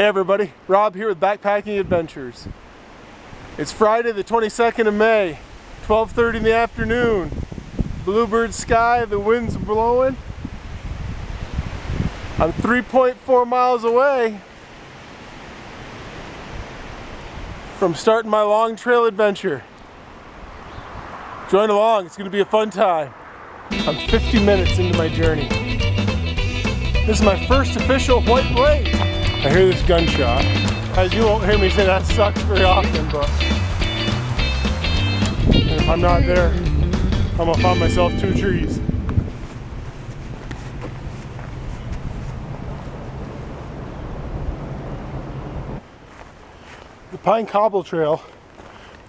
Hey everybody, Rob here with Backpacking Adventures. It's Friday the 22nd of May, 12:30 in the afternoon. Bluebird sky, the wind's blowing. I'm 3.4 miles away from starting my long trail adventure. Join along, it's going to be a fun time. I'm 50 minutes into my journey. This is my first official white blaze. I hear this gunshot. As you won't hear me say that sucks very often, but if I'm not there, I'm gonna find myself 2 trees. The Pine Cobble Trail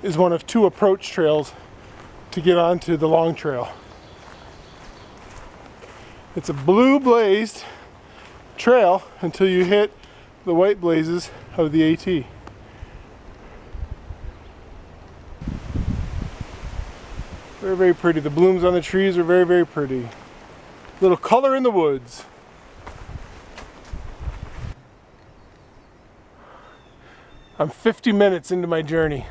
is one of 2 approach trails to get onto the long trail. It's a blue blazed trail until you hit the white blazes of the AT. Very, very pretty. The blooms on the trees are very, very pretty. Little color in the woods. I'm 50 minutes into my journey.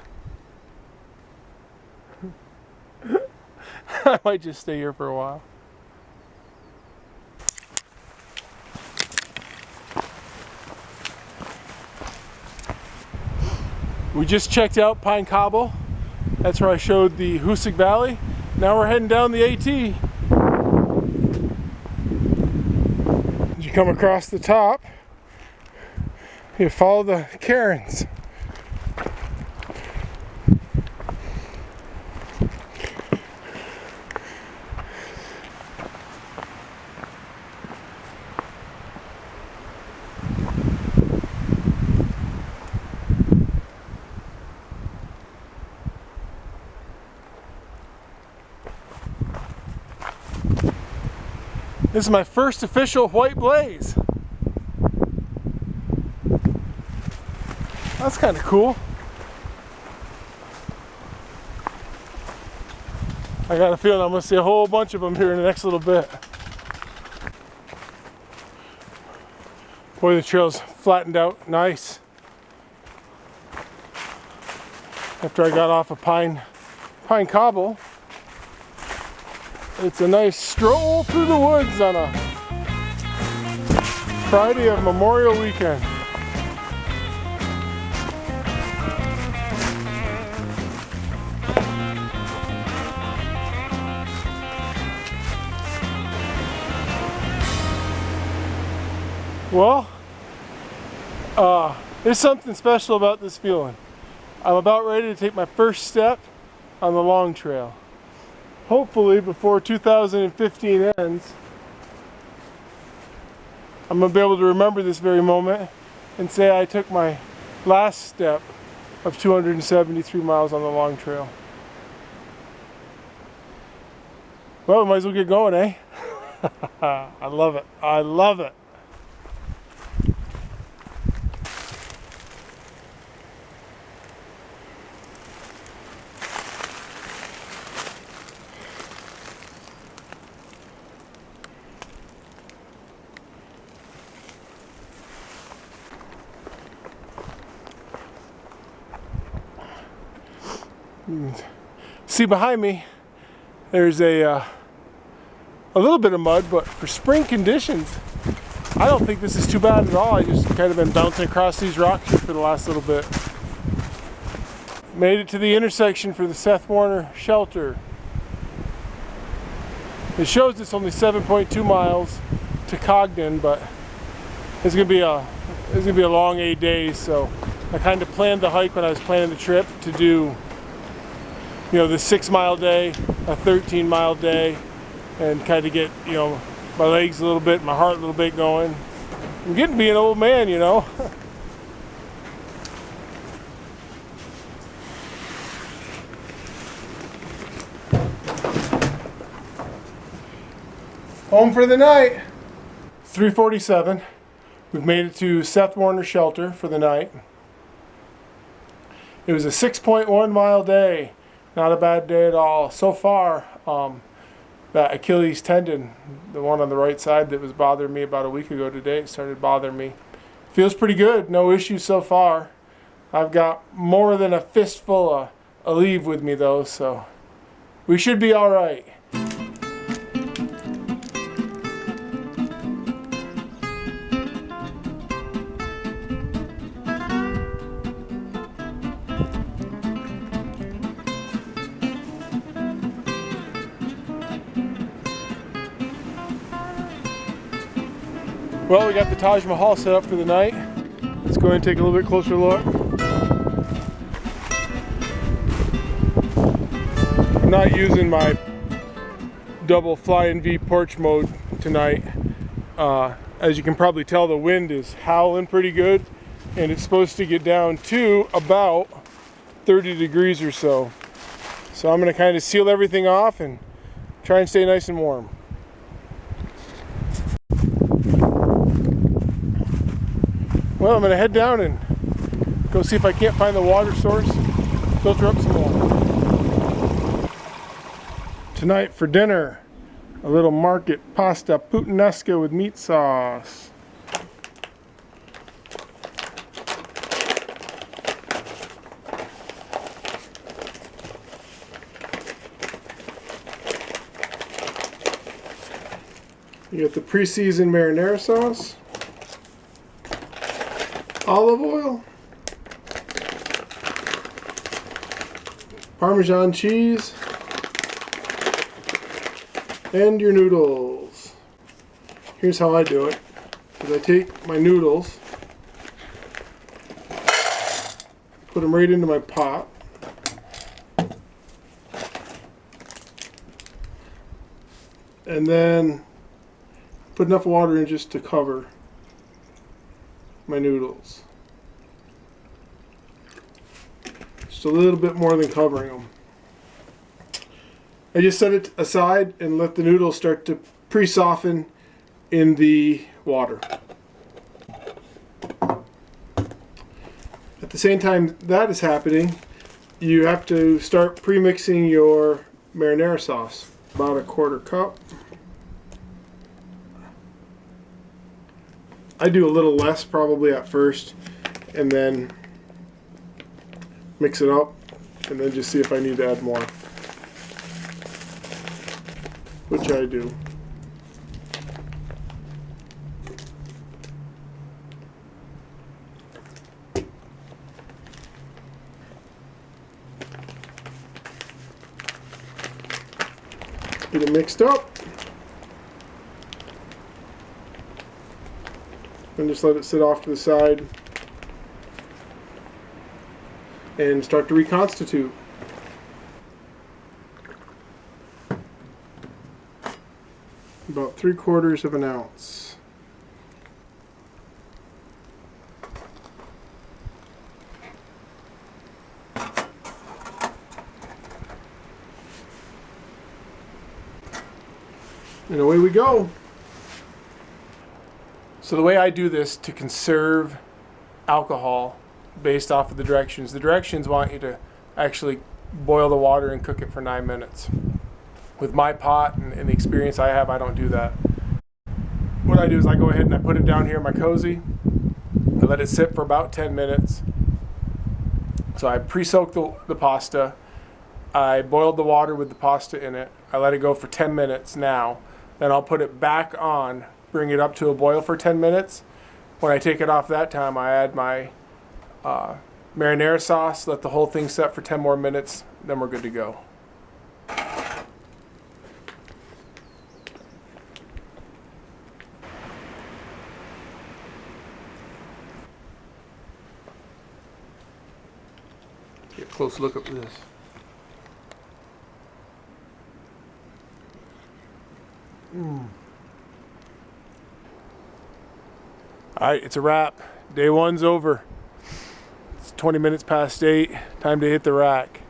I might just stay here for a while. We just checked out Pine Cobble. That's where I showed the Hoosick Valley. Now we're heading down the AT. As you come across the top, you follow the cairns. This is my first official white blaze. That's kind of cool. I got a feeling I'm going to see a whole bunch of them here in the next little bit. Boy, the trail's flattened out nice. After I got off of Pine Cobble, it's a nice stroll through the woods on a Friday of Memorial Weekend. Well, there's something special about this feeling. I'm about ready to take my first step on the long trail. Hopefully before 2015 ends, I'm going to be able to remember this very moment and say I took my last step of 273 miles on the long trail. Well, we might as well get going, eh? I love it. I love it. See behind me, there's a little bit of mud, but for spring conditions, I don't think this is too bad at all. I just kind of been bouncing across these rocks here for the last little bit. Made it to the intersection for the Seth Warner Shelter. It shows it's only 7.2 miles to Congdon, but it's gonna be a long 8 days. So I kind of planned the hike when I was planning the trip to do, you know, the 6-mile day, a 13-mile day, and kind of get, you know, my legs a little bit, my heart a little bit going. I'm getting to be an old man, you know. Home for the night. 3:47. We've made it to Seth Warner Shelter for the night. It was a 6.1 mile day. Not a bad day at all. So far, that Achilles tendon, the one on the right side that was bothering me about a week ago today, it started bothering me. Feels pretty good, no issues so far. I've got more than a fistful of Aleve with me though, so we should be all right. Well, we got the Taj Mahal set up for the night. Let's go ahead and take a little bit closer look. I'm not using my double flying V porch mode tonight. As you can probably tell, the wind is howling pretty good, and it's supposed to get down to about 30 degrees or so. So I'm going to kind of seal everything off and try and stay nice and warm. Well, I'm going to head down and go see if I can't find the water source, filter up some water. Tonight for dinner, a little market pasta puttanesca with meat sauce. You got the pre-seasoned marinara sauce, olive oil, Parmesan cheese, and your noodles. Here's how I do it. I take my noodles, put them right into my pot, and then put enough water in just to cover my noodles. Just a little bit more than covering them. I just set it aside and let the noodles start to pre-soften in the water. At the same time that is happening, you have to start pre-mixing your marinara sauce. About a quarter cup. I do a little less probably at first, and then mix it up, and then just see if I need to add more, which I do. Get it mixed up. And just let it sit off to the side and start to reconstitute. About 3/4 of an ounce. And away we go. So the way I do this to conserve alcohol based off of the directions want you to actually boil the water and cook it for 9 minutes. With my pot and the experience I have, I don't do that. What I do is I go ahead and I put it down here in my cozy. I let it sit for about 10 minutes. So I pre-soak the pasta. I boiled the water with the pasta in it. I let it go for 10 minutes now. Then I'll put it back on, bring it up to a boil for 10 minutes. When I take it off that time, I add my marinara sauce, let the whole thing set for 10 more minutes, then we're good to go. Get a close look at this. Alright, it's a wrap. Day one's over. It's 20 minutes past 8. Time to hit the rack.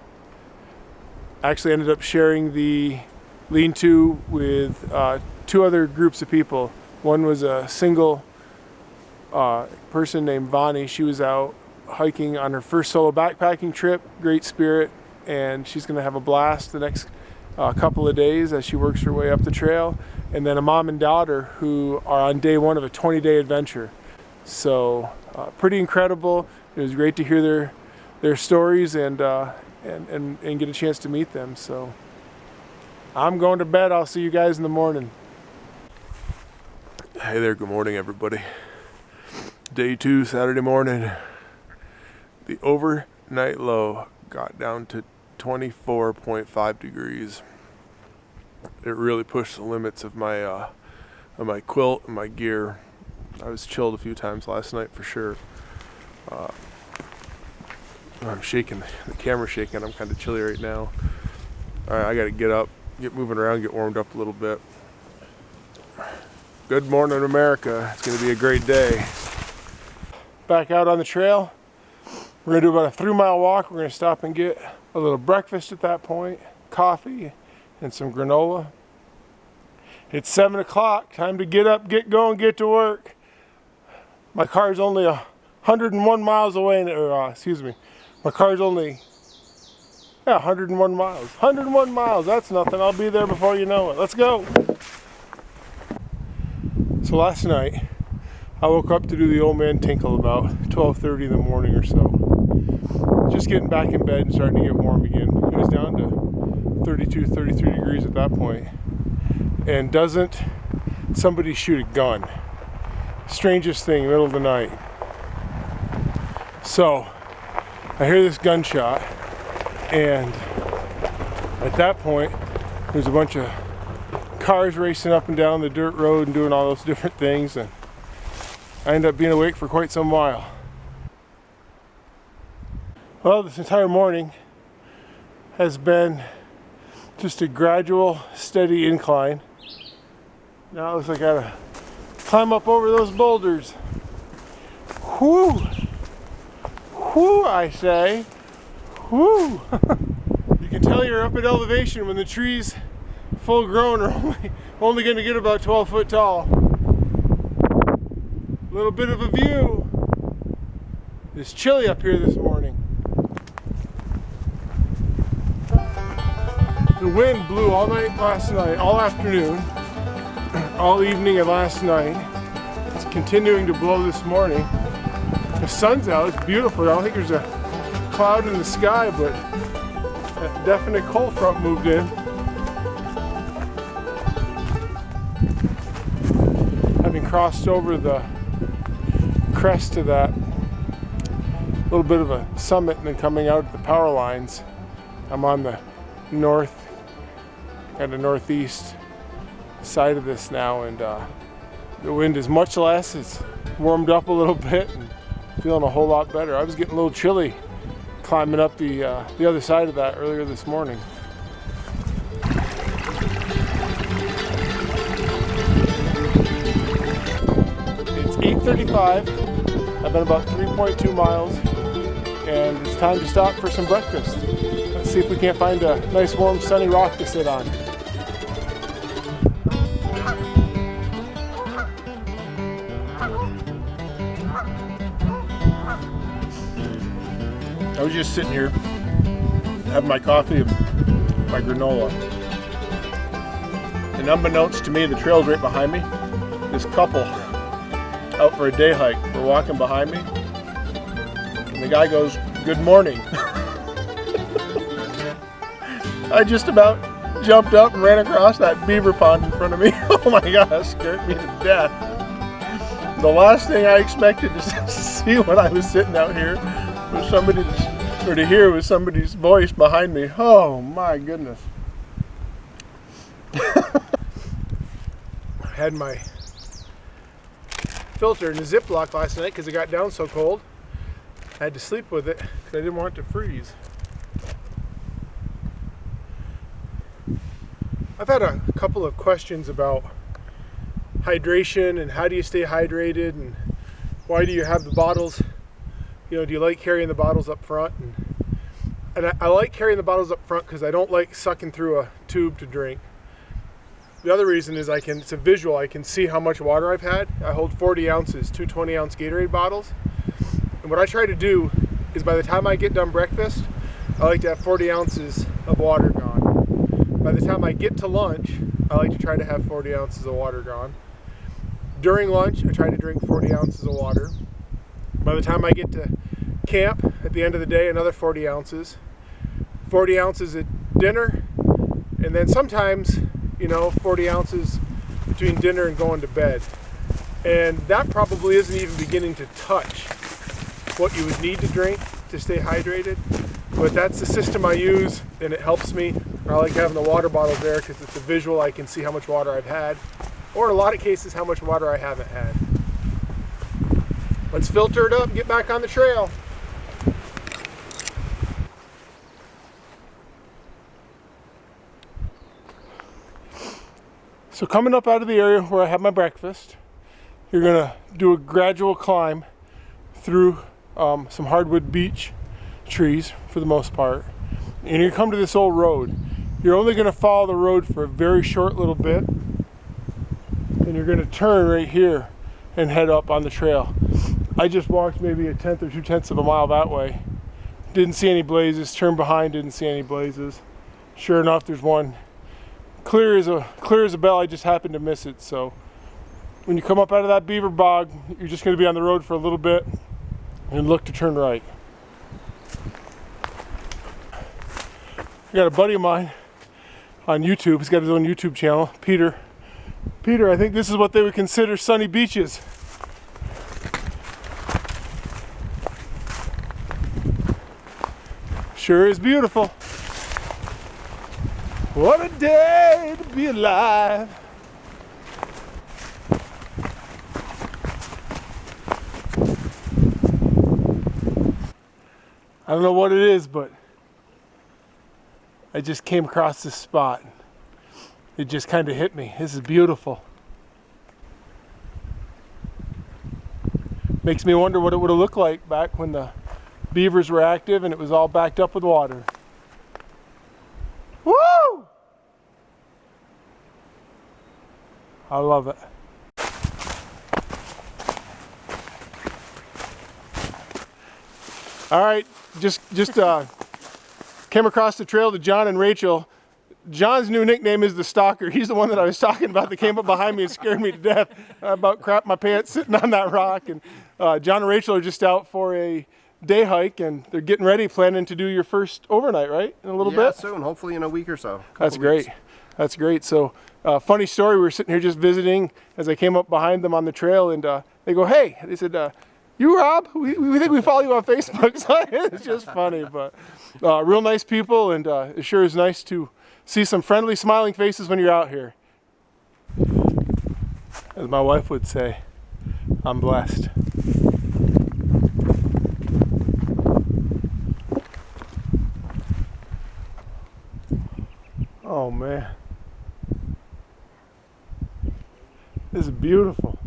I actually ended up sharing the lean-to with 2 other groups of people. One was a single person named Vani. She was out hiking on her first solo backpacking trip. Great spirit, and she's going to have a blast the next couple of days as she works her way up the trail. And then a mom and daughter who are on day 1 of a 20-day adventure. So pretty incredible. It was great to hear their stories and get a chance to meet them. So I'm going to bed. I'll see you guys in the morning. Hey there, good morning everybody. Day 2, Saturday morning. The overnight low got down to 24.5 degrees. It really pushed the limits of my quilt and my gear. I was chilled a few times last night for sure. I'm shaking, the camera's shaking, I'm kind of chilly right now. Alright, I gotta get up, get moving around, get warmed up a little bit. Good morning, America. It's gonna be a great day. Back out on the trail. We're gonna do about a 3-mile walk. We're gonna stop and get a little breakfast at that point, coffee and some granola. It's 7 o'clock, time to get up, get going, get to work. My car's only 101 miles away, my car's only 101 miles. 101 miles, that's nothing. I'll be there before you know it. Let's go. So last night, I woke up to do the old man tinkle about 12:30 in the morning or so. Just getting back in bed and starting to get warm again. It was down to 32, 33 degrees at that point. And doesn't somebody shoot a gun? Strangest thing, middle of the night. So I hear this gunshot, and at that point there's a bunch of cars racing up and down the dirt road and doing all those different things, and I ended up being awake for quite some while. Well, this entire morning has been just a gradual, steady incline. Now it looks like I gotta climb up over those boulders. Whoo! Whoo, I say. Whoo! You can tell you're up at elevation when the trees, full grown, are only gonna get about 12 foot tall. A little bit of a view. It's chilly up here this morning. The wind blew all night last night, all afternoon, all evening and last night. It's continuing to blow this morning. The sun's out, it's beautiful. I don't think there's a cloud in the sky, but a definite cold front moved in. Having crossed over the crest of that little bit of a summit and then coming out at the power lines, I'm on the northeast side of this now, and the wind is much less. It's warmed up a little bit and feeling a whole lot better. I was getting a little chilly climbing up the other side of that earlier this morning. It's 8:35. I've been about 3.2 miles, and it's time to stop for some breakfast. Let's see if we can't find a nice warm sunny rock to sit on. I was just sitting here having my coffee and my granola, and unbeknownst to me, the trail's right behind me. This couple out for a day hike were walking behind me, and the guy goes, "Good morning." I just about jumped up and ran across that beaver pond in front of me. Oh my gosh, that scared me to death. The last thing I expected to see when I was sitting out here was to hear was somebody's voice behind me. Oh my goodness. I had my filter in a Ziploc last night because it got down so cold. I had to sleep with it because I didn't want it to freeze. I've had a couple of questions about hydration and how do you stay hydrated and why do you have the bottles, do you like carrying the bottles up front? And I like carrying the bottles up front because I don't like sucking through a tube to drink. The other reason is it's a visual. I can see how much water I've had. I hold 40 ounces, two 20-ounce Gatorade bottles. And what I try to do is by the time I get done breakfast, I like to have 40 ounces of water gone. By the time I get to lunch, I like to try to have 40 ounces of water gone. During lunch, I try to drink 40 ounces of water. By the time I get to camp at the end of the day, another 40 ounces. 40 ounces at dinner, and then sometimes, 40 ounces between dinner and going to bed. And that probably isn't even beginning to touch what you would need to drink to stay hydrated. But that's the system I use, and it helps me. I like having the water bottle there because it's a visual. I can see how much water I've had, or in a lot of cases, how much water I haven't had. Let's filter it up and get back on the trail. So coming up out of the area where I have my breakfast, you're gonna do a gradual climb through some hardwood beech trees for the most part. And you come to this old road. You're only gonna follow the road for a very short little bit, and you're gonna turn right here and head up on the trail. I just walked maybe 1/10 or 2/10 of a mile that way. Didn't see any blazes, turned behind, didn't see any blazes. Sure enough, there's one clear as a bell. I just happened to miss it. So when you come up out of that beaver bog, you're just going to be on the road for a little bit and look to turn right. I got a buddy of mine on YouTube. He's got his own YouTube channel, Peter. Peter, I think this is what they would consider sunny beaches. Sure is beautiful. What a day to be alive. I don't know what it is, but I just came across this spot. It just kind of hit me. This is beautiful. Makes me wonder what it would have looked like back when the beavers were active and it was all backed up with water. Woo! I love it. All right, just came across the trail to John and Rachel. John's new nickname is the Stalker. He's the one that I was talking about that came up behind me and scared me to death. I about crapped my pants sitting on that rock. And John and Rachel are just out for a day hike, and they're getting ready, planning to do your first overnight, right? In a little bit? Yeah, soon, hopefully in a week or so. That's great. That's great. So, funny story, we were sitting here just visiting as I came up behind them on the trail, and they go, hey, they said, you Rob? We think we follow you on Facebook. So it's just funny, but real nice people, and it sure is nice to see some friendly, smiling faces when you're out here. As my wife would say, I'm blessed. Oh man, this is beautiful.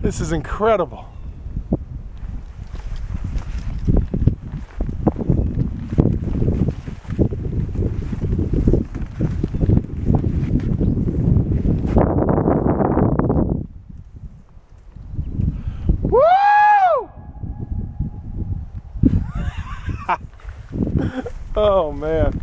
This is incredible. Oh man.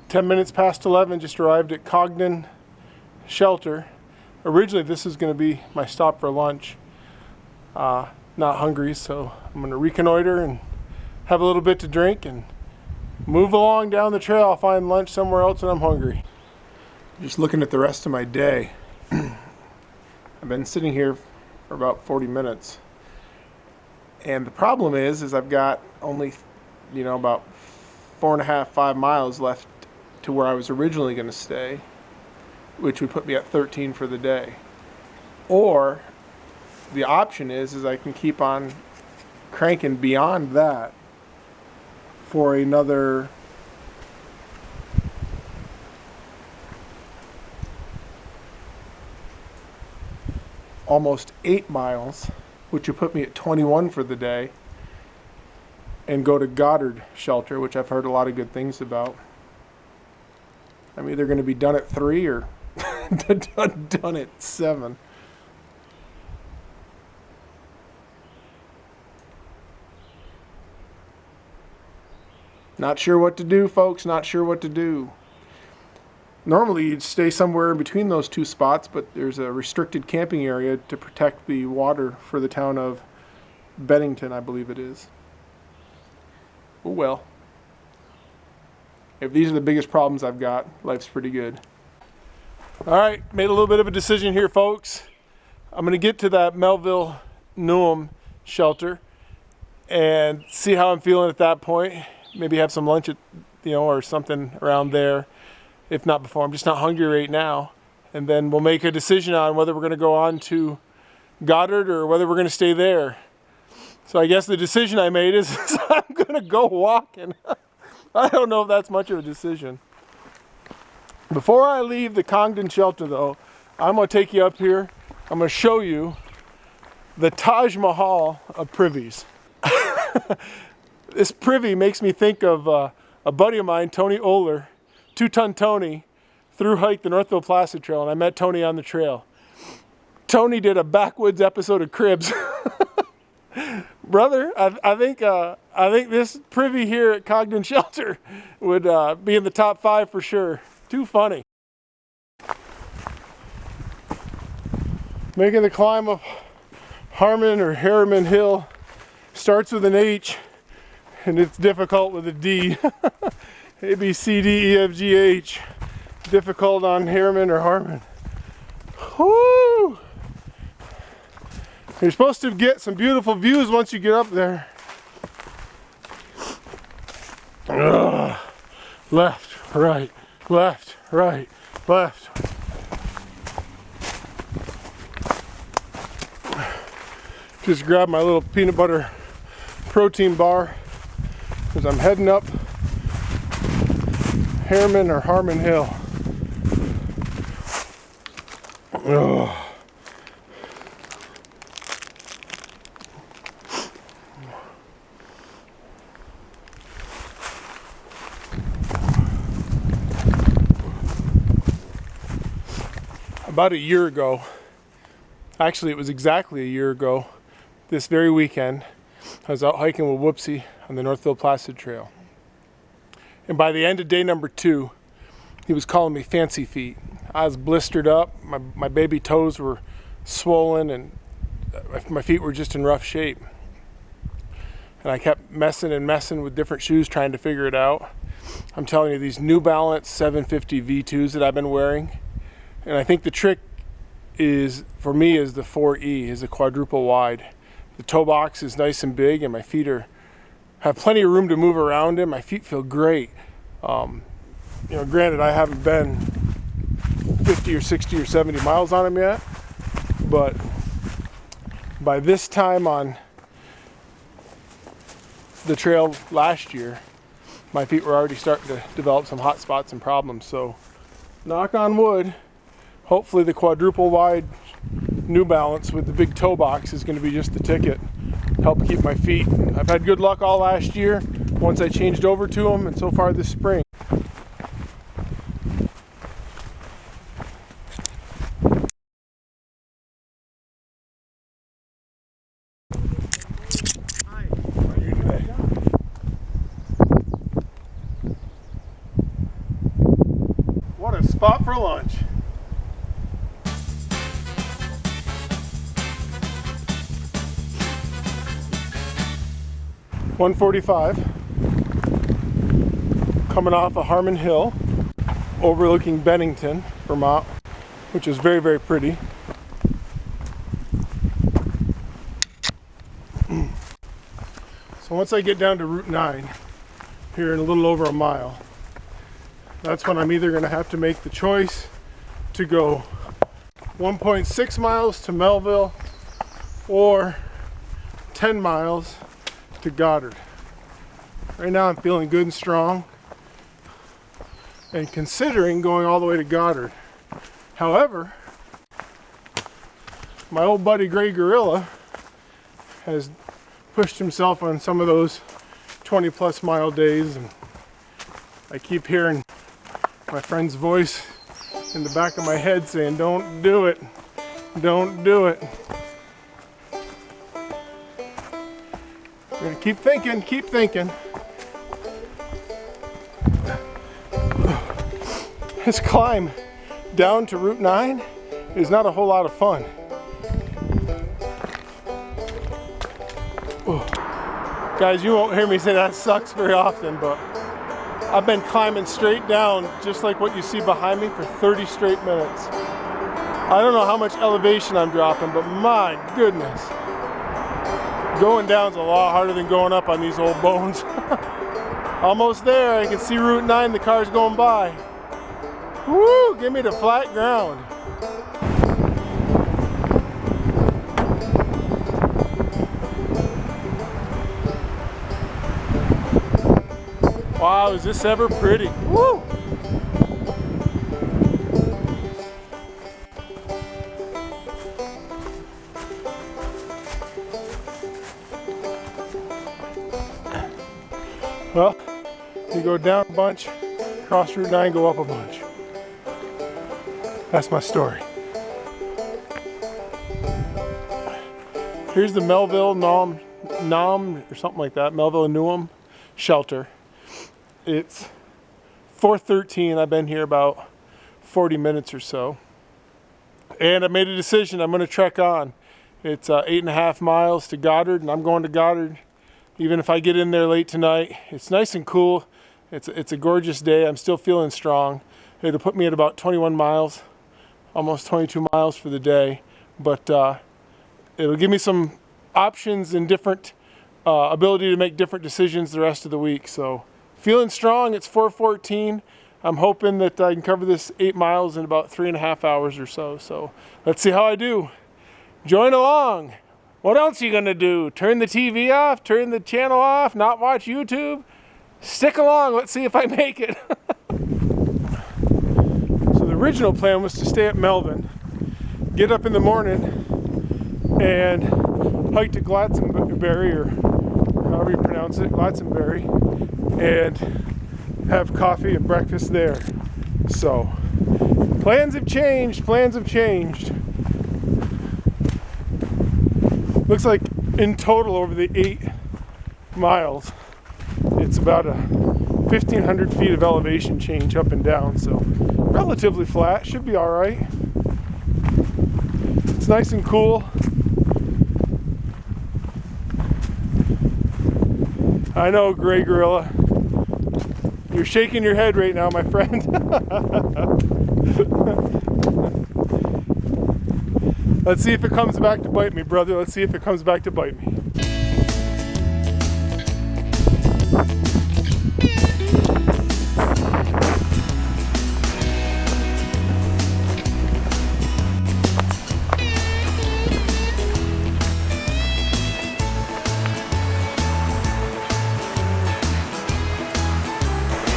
Ten minutes past 11, just arrived at Congdon Shelter. Originally, this is going to be my stop for lunch. Not hungry, so I'm going to reconnoiter and have a little bit to drink and move along down the trail. I'll find lunch somewhere else when I'm hungry. Just looking at the rest of my day. I've been sitting here for about 40 minutes. And the problem is I've got only, about 4.5, 5 miles left to where I was originally going to stay, which would put me at 13 for the day. Or the option is I can keep on cranking beyond that for another almost 8 miles, which would put me at 21 for the day, and go to Goddard Shelter, which I've heard a lot of good things about. I'm either going to be done at 3 or done at 7. Not sure what to do, folks. Not sure what to do. Normally you'd stay somewhere in between those two spots, but there's a restricted camping area to protect the water for the town of Bennington, I believe it is. Oh well. If these are the biggest problems I've got, life's pretty good. Alright, made a little bit of a decision here, folks. I'm going to get to that Melville Nauheim Shelter and see how I'm feeling at that point. Maybe have some lunch at, or something around there. If not before, I'm just not hungry right now. And then we'll make a decision on whether we're going to go on to Goddard or whether we're going to stay there. So I guess the decision I made is I'm going to go walking. I don't know if that's much of a decision. Before I leave the Congdon Shelter, though, I'm going to take you up here. I'm going to show you the Taj Mahal of privies. This privy makes me think of a buddy of mine, Tony Oler, 2-Ton Tony, through-hiked the Northville Placid Trail, and I met Tony on the trail. Tony did a backwoods episode of Cribs. Brother, I think this privy here at Congdon Shelter would be in the top 5 for sure. Too funny. Making the climb of Harmon or Harriman Hill starts with an H, and it's difficult with a D. A, B, C, D, E, F, G, H. Difficult on Harriman or Harmon. Whoo! You're supposed to get some beautiful views once you get up there. Ugh. Left, right, left, right, left. Just grab my little peanut butter protein bar as I'm heading up Harriman or Harmon Hill. Ugh. About a year ago, actually it was exactly a year ago, this very weekend, I was out hiking with Whoopsie on the Northville Placid Trail. And by the end of day number 2, he was calling me fancy feet. I was blistered up, my baby toes were swollen, and my feet were just in rough shape. And I kept messing with different shoes trying to figure it out. I'm telling you, these New Balance 750 V2s that I've been wearing, and I think the trick is, for me, is the 4E, is a quadruple wide. The toe box is nice and big, and my feet have plenty of room to move around in. My feet feel great. Granted, I haven't been 50 or 60 or 70 miles on them yet, but by this time on the trail last year, my feet were already starting to develop some hot spots and problems. So, knock on wood, hopefully the quadruple wide New Balance with the big toe box is going to be just the ticket. Help keep my feet. I've had good luck all last year once I changed over to them, and so far this spring. Hi, how are you today? What a spot for lunch. .145, coming off of Harmon Hill, overlooking Bennington, Vermont, which is very, very pretty. So once I get down to Route 9, here in a little over a mile. That's when I'm either going to have to make the choice to go 1.6 miles to Melville or 10 miles to Goddard. Right now I'm feeling good and strong and considering going all the way to Goddard. However, my old buddy Gray Gorilla has pushed himself on some of those 20+ mile days, and I keep hearing my friend's voice in the back of my head saying, don't do it, don't do it. We're gonna keep thinking, keep thinking. This climb down to Route 9 is not a whole lot of fun. Guys, you won't hear me say that sucks very often, but I've been climbing straight down just like what you see behind me for 30 straight minutes. I don't know how much elevation I'm dropping, but my goodness. Going down's a lot harder than going up on these old bones. Almost there, I can see Route 9, the car's going by. Woo, give me the flat ground. Wow, is this ever pretty? Woo! Well, you go down a bunch, cross Route 9, go up a bunch. That's my story. Here's the Melville Nauheim or something like that, Melville Nauheim Shelter. It's 4:13. I've been here about 40 minutes or so. And I made a decision. I'm going to trek on. It's 8.5 miles to Goddard, and I'm going to Goddard even if I get in there late tonight. It's nice and cool. It's a gorgeous day. I'm still feeling strong. It'll put me at about 21 miles, almost 22 miles for the day. But it'll give me some options and different ability to make different decisions the rest of the week. So feeling strong. It's 4:14. I'm hoping that I can cover this 8 miles in about 3.5 hours or so. So let's see how I do. Join along. What else are you gonna do? Turn the TV off, turn the channel off, not watch YouTube? Stick along, let's see if I make it. So the original plan was to stay at Melvin, get up in the morning and hike to Glastonbury, or however you pronounce it, Glastonbury, and have coffee and breakfast there. So plans have changed, plans have changed. Looks like in total over the 8 miles, it's about a 1,500 feet of elevation change up and down. So relatively flat, should be all right. It's nice and cool. I know, Gray Gorilla. You're shaking your head right now, my friend. Let's see if it comes back to bite me, brother. Let's see if it comes back to bite me.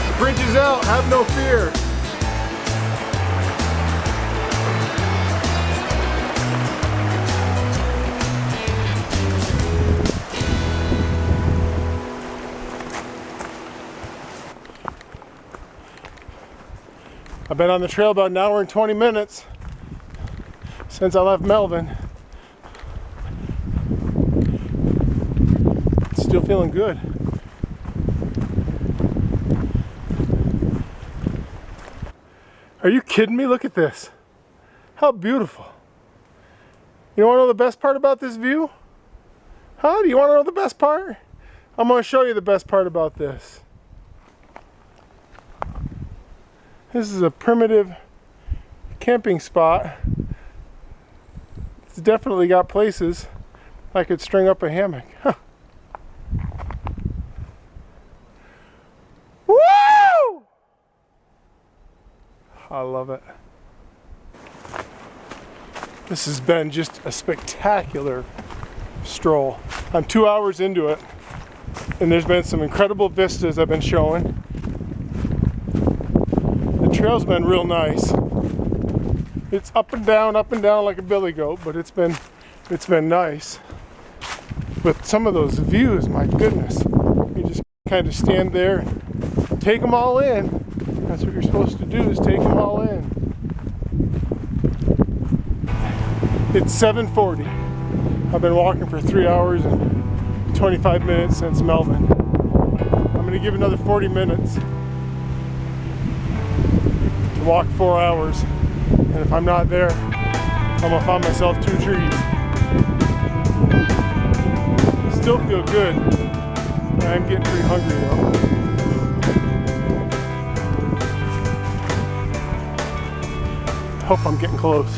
The bridge is out, have no fear. I've been on the trail about an hour and 20 minutes since I left Melvin. Still feeling good. Are you kidding me? Look at this. How beautiful. You want to know the best part about this view? Huh? Do you want to know the best part? I'm going to show you the best part about this. This is a primitive camping spot. It's definitely got places I could string up a hammock. Huh. I love it. This has been just a spectacular stroll. I'm 2 hours into it, and there's been some incredible vistas I've been showing. The trail's been real nice. It's up and down like a billy goat, but it's been nice. But some of those views, my goodness, you just kind of stand there and take them all in. That's what you're supposed to do, is take them all in. It's 7:40. I've been walking for 3 hours and 25 minutes since Melville. I'm going to give another 40 minutes to walk 4 hours. And if I'm not there, I'm going to find myself 2 trees. Still feel good. I'm getting pretty hungry though. Hope I'm getting close.